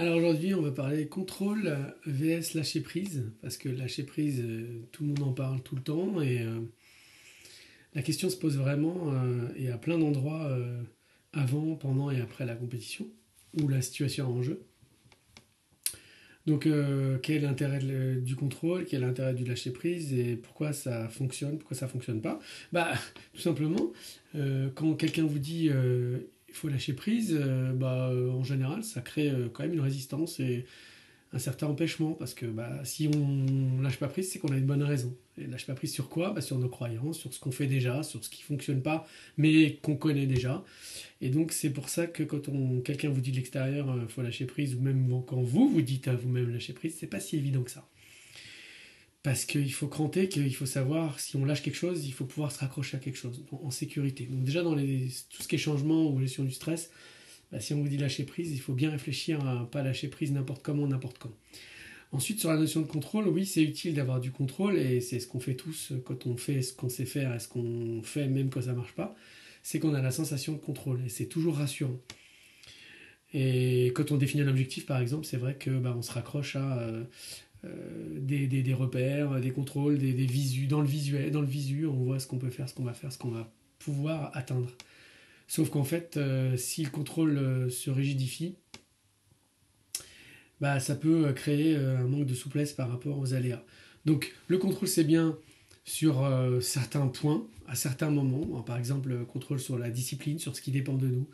Alors aujourd'hui, on va parler contrôle vs lâcher prise, parce que lâcher prise, tout le monde en parle tout le temps, et la question se pose vraiment, et à plein d'endroits, avant, pendant et après la compétition, ou la situation en jeu. Donc, quel est l'intérêt du contrôle, quel est l'intérêt du lâcher prise, et pourquoi ça fonctionne, pourquoi ça fonctionne pas? Bah, tout simplement, quand quelqu'un vous dit il faut lâcher prise, en général, ça crée quand même une résistance et un certain empêchement, parce que si on lâche pas prise, c'est qu'on a une bonne raison. Et lâche pas prise sur quoi? Sur nos croyances, sur ce qu'on fait déjà, sur ce qui fonctionne pas, mais qu'on connaît déjà. Et donc c'est pour ça que quand quelqu'un vous dit de l'extérieur, faut lâcher prise, ou même quand vous vous dites à vous-même lâcher prise, c'est pas si évident que ça. Parce qu'il faut cranter, qu'il faut savoir si on lâche quelque chose, il faut pouvoir se raccrocher à quelque chose en sécurité. Donc déjà dans tout ce qui est changement ou gestion du stress, si on vous dit lâcher prise, il faut bien réfléchir à pas lâcher prise n'importe comment, n'importe quand. Ensuite, sur la notion de contrôle, oui, c'est utile d'avoir du contrôle, et c'est ce qu'on fait tous quand on fait ce qu'on sait faire et ce qu'on fait même quand ça marche pas, c'est qu'on a la sensation de contrôle, et c'est toujours rassurant. Et quand on définit un objectif, par exemple, c'est vrai que on se raccroche à des repères, des contrôles, des visus. Dans le visuel, dans le visu, on voit ce qu'on peut faire, ce qu'on va faire, ce qu'on va pouvoir atteindre. Sauf qu'en fait, si le contrôle se rigidifie, ça peut créer un manque de souplesse par rapport aux aléas. Donc le contrôle, c'est bien sur certains points, à certains moments. Alors, par exemple, le contrôle sur la discipline, sur ce qui dépend de nous.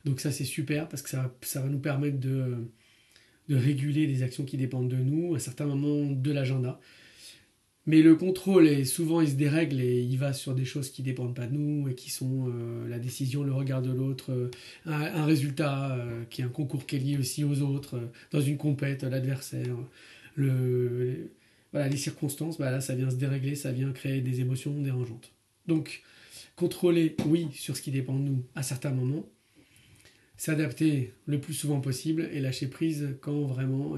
Donc ça, c'est super, parce que ça va nous permettre de réguler les actions qui dépendent de nous à certains moments de l'agenda. Mais le contrôle, souvent, il se dérègle et il va sur des choses qui ne dépendent pas de nous, et qui sont la décision, le regard de l'autre, un résultat qui est un concours qui est lié aussi aux autres, dans une compète, l'adversaire, voilà, les circonstances. Là, ça vient se dérégler, ça vient créer des émotions dérangeantes. Donc, contrôler, oui, sur ce qui dépend de nous à certains moments, s'adapter le plus souvent possible, et lâcher prise quand vraiment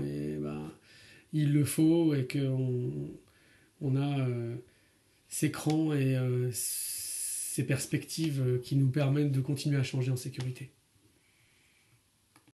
il le faut, et qu'on a ces crans et ces perspectives qui nous permettent de continuer à changer en sécurité.